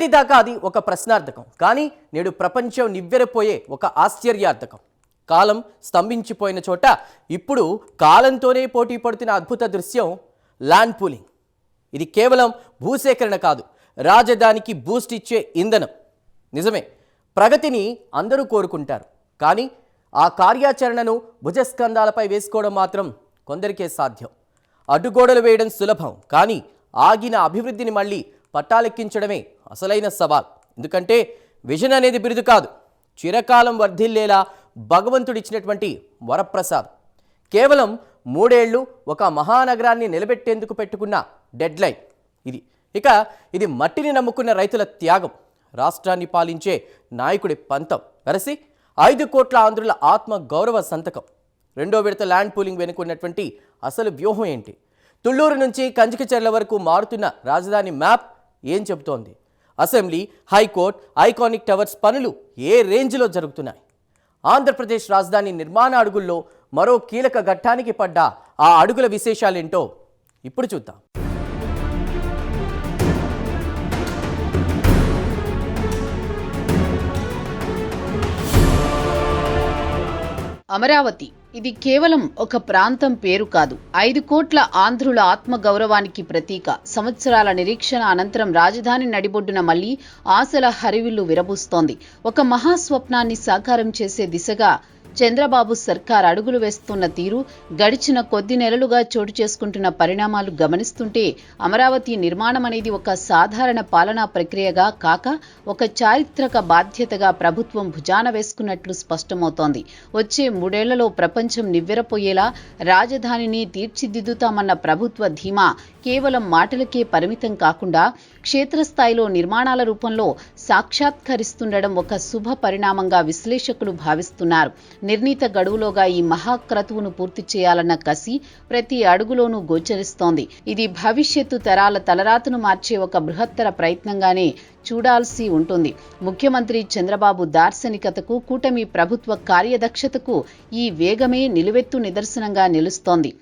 మొన్నటిదాకా అది ఒక ప్రశ్నార్థకం, కానీ నేడు ప్రపంచం నివ్వెరపోయే ఒక ఆశ్చర్యార్థకం. కాలం స్తంభించిపోయిన చోట ఇప్పుడు కాలంతోనే పోటీ పడుతున్న అద్భుత దృశ్యం ల్యాండ్ పూలింగ్. ఇది కేవలం భూసేకరణ కాదు, రాజధానికి బూస్ట్ ఇచ్చే ఇంధనం. నిజమే, ప్రగతిని అందరూ కోరుకుంటారు, కానీ ఆ కార్యాచరణను భుజస్కంధాలపై వేసుకోవడం మాత్రం కొందరికే సాధ్యం. అడ్డుగోడలు వేయడం సులభం, కానీ ఆగిన అభివృద్ధిని మళ్ళీ పట్టాలెక్కించడమే అసలైన సవాల్. ఎందుకంటే విజన్ అనేది బిరుదు కాదు, చిరకాలం వర్ధిల్లేలా భగవంతుడిచ్చినటువంటి వరప్రసాదం. కేవలం 3 ఏళ్లు ఒక మహానగరాన్ని నిలబెట్టేందుకు పెట్టుకున్న డెడ్లైన్ ఇది మట్టిని నమ్ముకున్న రైతుల త్యాగం, రాష్ట్రాన్ని పాలించే నాయకుడి పంతం వెరసి 5 కోట్ల ఆంధ్రుల ఆత్మ గౌరవ సంతకం. 2వ విడత ల్యాండ్ పూలింగ్ వెనుకున్నటువంటి అసలు వ్యూహం ఏంటి? తుళ్లూరు నుంచి కంచికచర్ల వరకు మారుతున్న రాజధాని మ్యాప్ ఏం చెబుతోంది? అసెంబ్లీ, హైకోర్టు, ఐకానిక్ టవర్స్ పనులు ఏ రేంజ్లో జరుగుతున్నాయి? ఆంధ్రప్రదేశ్ రాజధాని నిర్మాణ అడుగుల్లో మరో కీలక ఘట్టానికి పడ్డ ఆ అడుగుల విశేషాలేంటో ఇప్పుడు చూద్దాం. అమరావతి ఇది కేవలం ఒక ప్రాంతం పేరు కాదు, 5 కోట్ల ఆంధ్రుల ఆత్మగౌరవానికి ప్రతీక. సంవత్సరాల నిరీక్షణ అనంతరం రాజధాని నడిబొడ్డున మళ్లీ ఆశల హరివిల్లు విరబూస్తోంది. ఒక మహాస్వప్నాన్ని సాకారం చేసే దిశగా చంద్రబాబు సర్కార్ అడుగులు వేస్తున్న తీరు, గడిచిన కొద్ది నెలలుగా చోటు చేసుకుంటున్న పరిణామాలు గమనిస్తుంటే అమరావతి నిర్మాణం అనేది ఒక సాధారణ పాలనా ప్రక్రియగా కాక ఒక చారిత్రక బాధ్యతగా ప్రభుత్వం భుజాన వేసుకున్నట్లు స్పష్టమవుతోంది. వచ్చే 3 ఏళ్లలో ప్రపంచం నివ్వెరపోయేలా రాజధానిని తీర్చిదిద్దుతామన్న ప్రభుత్వ ధీమా కేవలం మాటలకే పరిమితం కాకుండా క్షేత్రస్థాయిలో నిర్మాణాల రూపంలో సాక్షాత్కరిస్తుండడం ఒక శుభ పరిణామంగా విశ్లేషకులు భావిస్తున్నారు. నిర్ణీత గడువులోగా ఈ మహాక్రతువును పూర్తి చేయాలన్న కసి ప్రతి అడుగులోనూ గోచరిస్తోంది. ఇది భవిష్యత్తు తరాల తలరాతను మార్చే ఒక బృహత్తర ప్రయత్నంగానే చూడాల్సి ఉంటుంది. ముఖ్యమంత్రి చంద్రబాబు దార్శనికతకు, కూటమి ప్రభుత్వ కార్యదక్షతకు ఈ వేగమే నిలువెత్తు నిదర్శనంగా నిలుస్తోంది.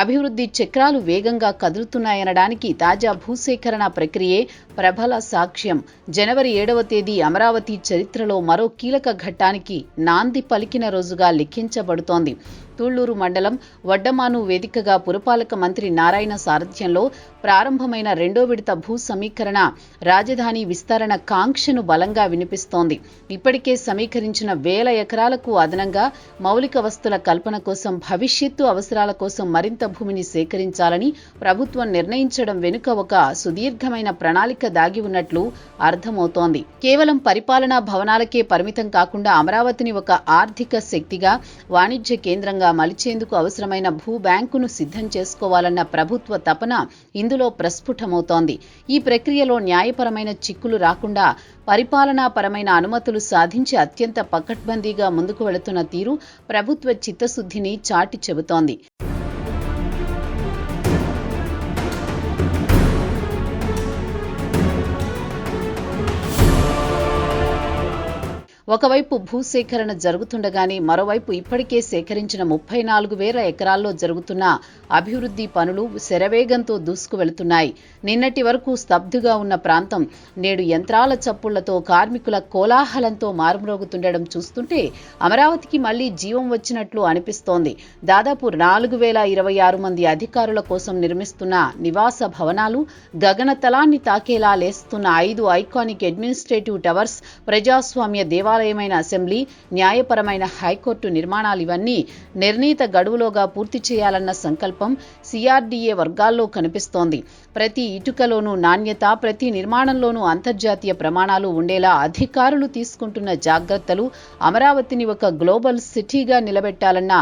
అభివృద్ధి చక్రాలు వేగంగా కదులుతున్నాయనడానికి తాజా భూసేకరణ ప్రక్రియే ప్రబల సాక్ష్యం. జనవరి 7వ తేదీ అమరావతి చరిత్రలో మరో కీలక ఘట్టానికి నాంది పలికిన రోజుగా లెక్కించబడుతోంది. తుళ్లూరు మండలం వడ్డమాను వేదికగా పురపాలక మంత్రి నారాయణ సారథ్యంలో ప్రారంభమైన 2వ విడత భూ సమీకరణ రాజధాని విస్తరణ కాంక్షను బలంగా వినిపిస్తోంది. ఇప్పటికే సమీకరించిన 1000 ఎకరాలకు అదనంగా మౌలిక వస్తుల కల్పన కోసం, భవిష్యత్తు అవసరాల కోసం మరింత భూమిని సేకరించాలని ప్రభుత్వం నిర్ణయించడం వెనుక ఒక సుదీర్ఘమైన ప్రణాళిక దాగి ఉన్నట్లు అర్థమవుతోంది. కేవలం పరిపాలనా భవనాలకే పరిమితం కాకుండా అమరావతిని ఒక ఆర్థిక శక్తిగా, వాణిజ్య కేంద్రంగా మలిచేందుకు అవసరమైన భూ బ్యాంకును సిద్ధం చేసుకోవాలన్న ప్రభుత్వ తపన ఇందులో ప్రస్ఫుటమవుతోంది. ఈ ప్రక్రియలో న్యాయపరమైన చిక్కులు రాకుండా పరిపాలనాపరమైన అనుమతులు సాధించి అత్యంత పకడ్బందీగా ముందుకు వెళుతున్న తీరు ప్రభుత్వ చిత్తశుద్ధిని చాటి చెబుతోంది. ఒకవైపు భూసేకరణ జరుగుతుండగానే మరోవైపు ఇప్పటికే సేకరించిన 34,000 ఎకరాల్లో జరుగుతున్న అభివృద్ధి పనులు శరవేగంతో దూసుకువెళుతున్నాయి. నిన్నటి వరకు స్తబ్దుగా ఉన్న ప్రాంతం నేడు యంత్రాల చప్పుళ్లతో, కార్మికుల కోలాహలంతో మారుమ్రోగుతుండడం చూస్తుంటే అమరావతికి మళ్లీ జీవం వచ్చినట్లు అనిపిస్తోంది. దాదాపు 4,026 మంది అధికారుల కోసం నిర్మిస్తున్న నివాస భవనాలు, గగనతలాన్ని తాకేలా లేస్తున్న 5 ఐకానిక్ అడ్మినిస్ట్రేటివ్ టవర్స్, ప్రజాస్వామ్య దేవాలయమైన అసెంబ్లీ, న్యాయపరమైన హైకోర్టు నిర్మాణాలు ఇవన్నీ నిర్ణీత గడువులోగా పూర్తి చేయాలన్న సంకల్పం సిఆర్డీఏ వర్గాల్లో కనిపిస్తోంది. ప్రతి ఇటుకలోనూ నాణ్యత, ప్రతి నిర్మాణంలోనూ అంతర్జాతీయ ప్రమాణాలు ఉండేలా అధికారులు తీసుకుంటున్న జాగ్రత్తలు అమరావతిని ఒక గ్లోబల్ సిటీగా నిలబెట్టాలన్న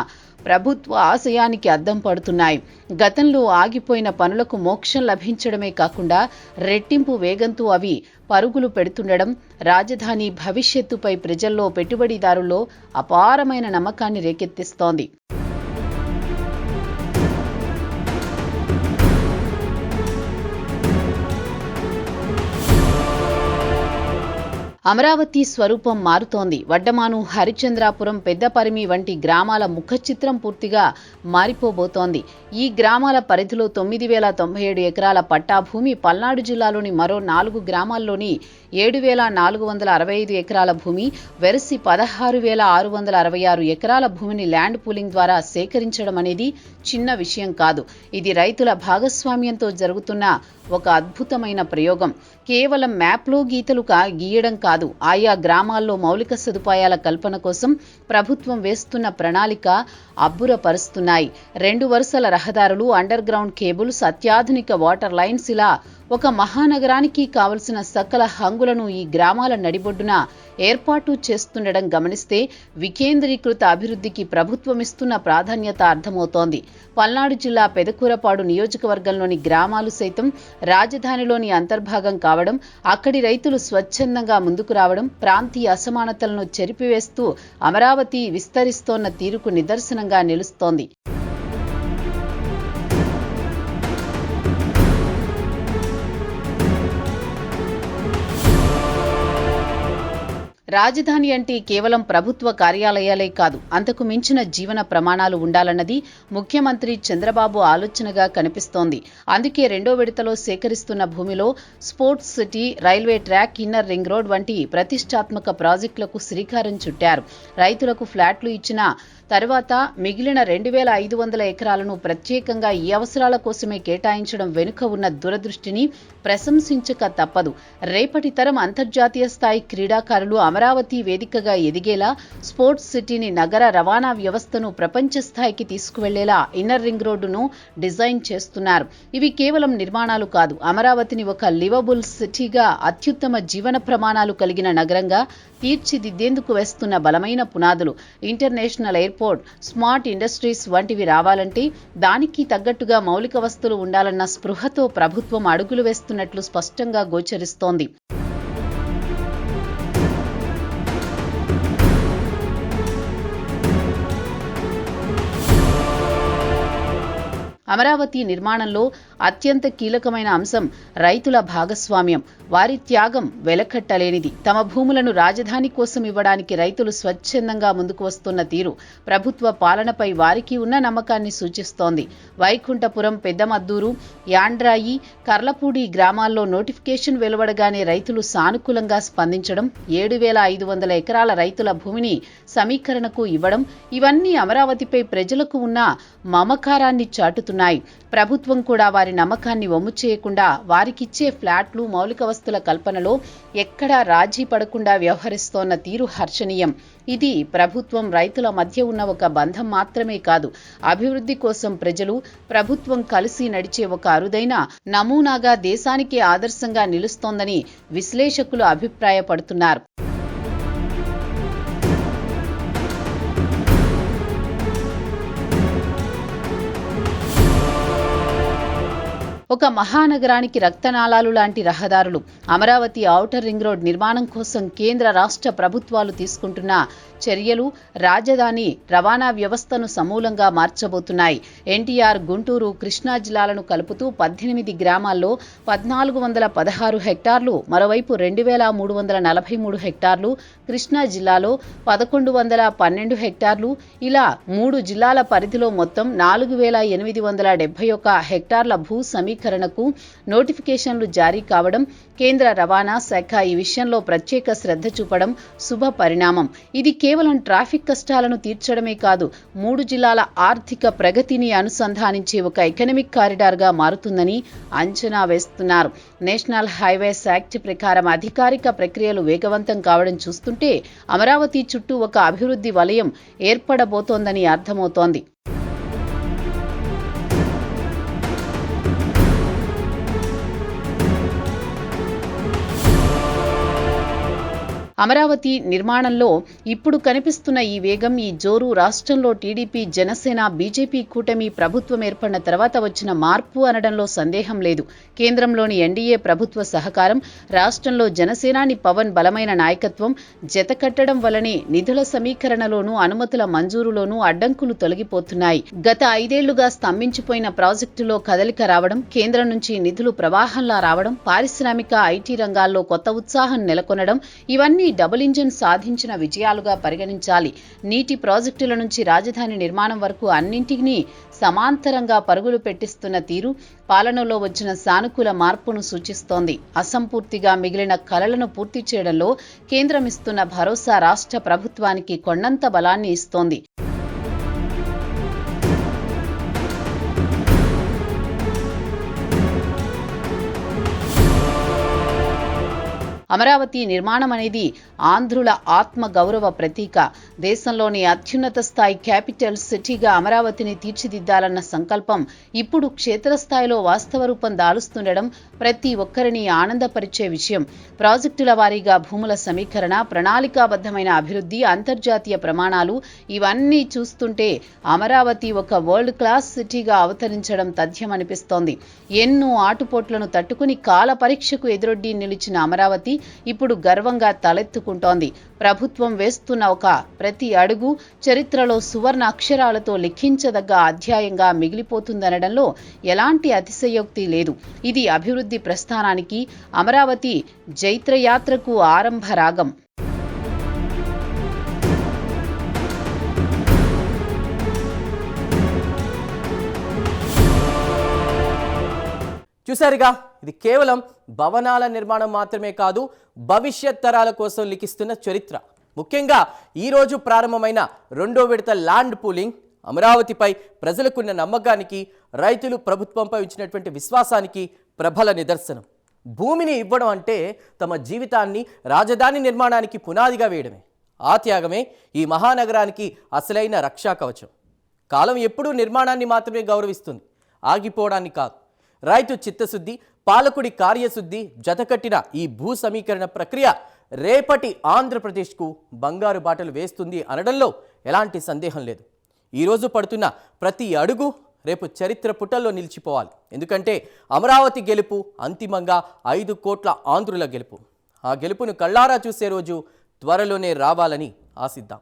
ప్రభుత్వ ఆశయానికి అద్దం పడుతున్నాయి. గతంలో ఆగిపోయిన పనులకు మోక్షం లభించడమే కాకుండా రెట్టింపు వేగంతో అవి పరుగులు పెడుతుండడం రాజధాని భవిష్యత్తుపై ప్రజల్లో, పెట్టుబడిదారుల్లో అపారమైన నమ్మకాన్ని రేకెత్తిస్తోంది. అమరావతి స్వరూపం మారుతోంది. వడ్డమాను, హరిచంద్రాపురం, పెద్దపరిమి వంటి గ్రామాల ముఖచిత్రం పూర్తిగా మారిపోబోతోంది. ఈ గ్రామాల పరిధిలో 9,097 ఎకరాల పట్టాభూమి, పల్నాడు జిల్లాలోని మరో 4 గ్రామాల్లోని 7,465 ఎకరాల భూమి, వెరసి 16,666 ఎకరాల భూమిని ల్యాండ్ పూలింగ్ ద్వారా సేకరించడం అనేది చిన్న విషయం కాదు. ఇది రైతుల భాగస్వామ్యంతో జరుగుతున్న ఒక అద్భుతమైన ప్రయోగం. కేవలం మ్యాప్లో గీతలు గీయడం కాదు, ఆయా గ్రామాల్లో మౌలిక సదుపాయాల కల్పన కోసం ప్రభుత్వం వేస్తున్న ప్రణాళిక అబ్బురపరుస్తున్నాయి. 2 వరుసల రహదారులు, అండర్ గ్రౌండ్ కేబుల్స్, అత్యాధునిక వాటర్ లైన్స్, ఇలా ఒక మహానగరానికి కావలసిన సకల హంగులను ఈ గ్రామాల నడిబొడ్డున ఏర్పాటు చేస్తుండడం గమనిస్తే వికేంద్రీకృత అభివృద్ధికి ప్రభుత్వం ఇస్తున్న ప్రాధాన్యత అర్థమవుతోంది. పల్నాడు జిల్లా పెదకూరపాడు నియోజకవర్గంలోని గ్రామాలు సైతం రాజధానిలోని అంతర్భాగం కావడం, అక్కడి రైతులు స్వచ్ఛందంగా ముందుకు రావడం ప్రాంతీయ అసమానతలను చెరిపివేస్తూ అమరావతి విస్తరిస్తోన్న తీరుకు నిదర్శనంగా నిలుస్తోంది. రాజధాని అంటే కేవలం ప్రభుత్వ కార్యాలయాలే కాదు, అంతకు మించిన జీవన ప్రమాణాలు ఉండాలన్నది ముఖ్యమంత్రి చంద్రబాబు ఆలోచనగా కనిపిస్తోంది. అందుకే 2వ విడతలో సేకరిస్తున్న భూమిలో sports city, railway track, inner ring road వంటి ప్రతిష్టాత్మక ప్రాజెక్టులకు శ్రీకారం చుట్టారు. రైతులకు ఫ్లాట్లు ఇచ్చిన తర్వాత మిగిలిన 2,500 ఎకరాలను ప్రత్యేకంగా ఈ అవసరాల కోసమే కేటాయించడం వెనుక ఉన్న దూరదృష్టిని ప్రశంసించక తప్పదు. రేపటి తరం అంతర్జాతీయ స్థాయి క్రీడాకారులు అమరావతి వేదికగా ఎదిగేలా, స్పోర్ట్స్ సిటీని, నగర రవాణా వ్యవస్థను ప్రపంచ స్థాయికి తీసుకువెళ్లేలా ఇన్నర్ రింగ్ రోడ్డును డిజైన్ చేస్తున్నారు. ఇవి కేవలం నిర్మాణాలు కాదు, అమరావతిని ఒక లివబుల్ సిటీగా, అత్యుత్తమ జీవన ప్రమాణాలు కలిగిన నగరంగా తీర్చిదిద్దేందుకు వేస్తున్న బలమైన పునాదులు. ఇంటర్నేషనల్ ఎయిర్పోర్ట్, స్మార్ట్ ఇండస్ట్రీస్ వంటివి రావాలంటే దానికి తగ్గట్టుగా మౌలిక వస్తువులు ఉండాలన్న స్పృహతో ప్రభుత్వం అడుగులు వేస్తున్నట్లు స్పష్టంగా గోచరిస్తోంది. అమరావతి నిర్మాణంలో అత్యంత కీలకమైన అంశం రైతుల భాగస్వామ్యం. వారి త్యాగం వెలకట్టలేనిది. తమ భూములను రాజధాని కోసం ఇవ్వడానికి రైతులు స్వచ్ఛందంగా ముందుకు వస్తున్న తీరు ప్రభుత్వ పాలనపై వారికి ఉన్న నమ్మకాన్ని సూచిస్తోంది. వైకుంఠపురం, పెద్దమద్దూరు, యాండ్రాయి, కర్లపూడి గ్రామాల్లో నోటిఫికేషన్ వెలువడగానే రైతులు సానుకూలంగా స్పందించడం, 7,500 ఎకరాల రైతుల భూమిని సమీకరణకు ఇవ్వడం, ఇవన్నీ అమరావతిపై ప్రజలకు ఉన్న మమకారాన్ని చాటుతున్నాయి. ప్రభుత్వం కూడా వారి నమ్మకాన్ని వమ్ము చేయకుండా వారికిచ్చే ఫ్లాట్లు, మౌలిక వస్తువుల కల్పనలో ఎక్కడా రాజీ పడకుండా వ్యవహరిస్తోన్న తీరు హర్షణీయం. ఇది ప్రభుత్వం, రైతుల మధ్య ఉన్న ఒక బంధం మాత్రమే కాదు, అభివృద్ధి కోసం ప్రజలు, ప్రభుత్వం కలిసి నడిచే ఒక అరుదైన నమూనాగా దేశానికి ఆదర్శంగా నిలుస్తోందని విశ్లేషకులు అభిప్రాయపడుతున్నారు. ఒక మహానగరానికి రక్తనాళాలు లాంటి రహదారులు, అమరావతి ఔటర్ రింగ్ రోడ్ నిర్మాణం కోసం కేంద్ర రాష్ట్ర ప్రభుత్వాలు తీసుకుంటున్న చర్యలు రాజధాని రవాణా వ్యవస్థను సమూలంగా మార్చబోతున్నాయి. ఎన్టీఆర్, గుంటూరు, కృష్ణా జిల్లాలను కలుపుతూ 18 గ్రామాల్లో 1,416 హెక్టార్లు, మరోవైపు 2,343 హెక్టార్లు, కృష్ణా జిల్లాలో 1,112 హెక్టార్లు, ఇలా 3 జిల్లాల పరిధిలో మొత్తం 4,871 హెక్టార్ల భూ సమీకరణకు నోటిఫికేషన్లు జారీ కావడం, కేంద్ర రవాణా శాఖ ఈ విషయంలో ప్రత్యేక శ్రద్ధ చూపడం శుభ పరిణామం. ఇది కేవలం ట్రాఫిక్ కష్టాలను తీర్చడమే కాదు, 3 జిల్లాల ఆర్థిక ప్రగతిని అనుసంధానించే ఒక ఎకనామిక్ కారిడార్గా మారుతుందని అంచనా వేస్తున్నారు. నేషనల్ హైవేస్ యాక్ట్ ప్రకారం అధికారిక ప్రక్రియలు వేగవంతం కావడం చూస్తుంటే అమరావతి చుట్టూ ఒక అభివృద్ధి వలయం ఏర్పడబోతోందని అర్థమవుతోంది. అమరావతి నిర్మాణంలో ఇప్పుడు కనిపిస్తున్న ఈ వేగం, ఈ జోరు రాష్ట్రంలో టీడీపీ, జనసేన, బీజేపీ కూటమి ప్రభుత్వం ఏర్పడిన తర్వాత వచ్చిన మార్పు అనడంలో సందేహం లేదు. కేంద్రంలోని ఎన్డీఏ ప్రభుత్వ సహకారం, రాష్ట్రంలో జనసేనాని పవన్ బలమైన నాయకత్వం జతకట్టడం వల్లనే నిధుల సమీకరణలోనూ అనుమతుల మంజూరులోనూ అడ్డంకులు తొలగిపోతున్నాయి. గత 5 ఏళ్లుగా స్తంభించిపోయిన ప్రాజెక్టులో కదలిక రావడం, కేంద్రం నుంచి నిధులు ప్రవాహంలా రావడం, పారిశ్రామిక, ఐటీ రంగాల్లో కొత్త ఉత్సాహం నెలకొనడం ఇవన్నీ డబుల్ ఇంజిన్ సాధించిన విజయాలుగా పరిగణించాలి. నీటి ప్రాజెక్టుల నుంచి రాజధాని నిర్మాణం వరకు అన్నింటినీ సమాంతరంగా పరుగులు పెట్టిస్తున్న తీరు పాలనలో వచ్చిన సానుకూల మార్పును సూచిస్తోంది. అసంపూర్తిగా మిగిలిన కలలను పూర్తి చేయడంలో కేంద్రం ఇస్తున్న భరోసా రాష్ట్ర ప్రభుత్వానికి కొండంత బలాన్ని ఇస్తోంది. అమరావతి నిర్మాణం అనేది ఆంధ్రుల ఆత్మ గౌరవ ప్రతీక. దేశంలోని అత్యున్నత స్థాయి క్యాపిటల్ సిటీగా అమరావతిని తీర్చిదిద్దాలన్న సంకల్పం ఇప్పుడు క్షేత్రస్థాయిలో వాస్తవ రూపం దాలుస్తుండడం ప్రతి ఒక్కరిని ఆనందపరిచే విషయం. ప్రాజెక్టుల వారీగా భూముల సమీకరణ, ప్రణాళికాబద్ధమైన అభివృద్ధి, అంతర్జాతీయ ప్రమాణాలు ఇవన్నీ చూస్తుంటే అమరావతి ఒక వరల్డ్ క్లాస్ సిటీగా అవతరించడం తథ్యమనిపిస్తోంది. ఎన్నో ఆటుపోట్లను తట్టుకుని కాల పరీక్షకు ఎదురొడ్డి నిలిచిన అమరావతి ఇప్పుడు గర్వంగా తలెత్తుకుంటోంది. ప్రభుత్వం వేస్తున్న ఒక ప్రతి అడుగు చరిత్రలో సువర్ణ అక్షరాలతో లిఖించదగ్గ అధ్యాయంగా మిగిలిపోతుందనడంలో ఎలాంటి అతిశయోక్తి లేదు. ఇది అభివృద్ధి ప్రస్థానానికి, అమరావతి జైత్రయాత్రకు ఆరంభ రాగం. చూసారుగా, ఇది కేవలం భవనాల నిర్మాణం మాత్రమే కాదు, భవిష్యత్ తరాల కోసం లిఖిస్తున్న చరిత్ర. ముఖ్యంగా ఈరోజు ప్రారంభమైన 2వ విడత ల్యాండ్ పూలింగ్ అమరావతిపై ప్రజలకున్న నమ్మకానికి, రైతులు ప్రభుత్వంపై ఉంచినటువంటి విశ్వాసానికి ప్రబల నిదర్శనం. భూమిని ఇవ్వడం అంటే తమ జీవితాన్ని రాజధాని నిర్మాణానికి పునాదిగా వేయడమే. ఆ త్యాగమే ఈ మహానగరానికి అసలైన రక్షా కవచం. కాలం ఎప్పుడూ నిర్మాణాన్ని మాత్రమే గౌరవిస్తుంది, ఆగిపోవడాన్ని కాదు. రైతు చిత్తశుద్ధి, పాలకుడి కార్యశుద్ధి జతకట్టిన ఈ భూ సమీకరణ ప్రక్రియ రేపటి ఆంధ్రప్రదేశ్కు బంగారు బాటలు వేస్తుంది అనడంలో ఎలాంటి సందేహం లేదు. ఈరోజు పడుతున్న ప్రతి అడుగు రేపు చరిత్ర పుటల్లో నిలిచిపోవాలి. ఎందుకంటే అమరావతి గెలుపు అంతిమంగా 5 కోట్ల ఆంధ్రుల గెలుపు. ఆ గెలుపును కళ్ళారా చూసే రోజు త్వరలోనే రావాలని ఆశిద్దాం.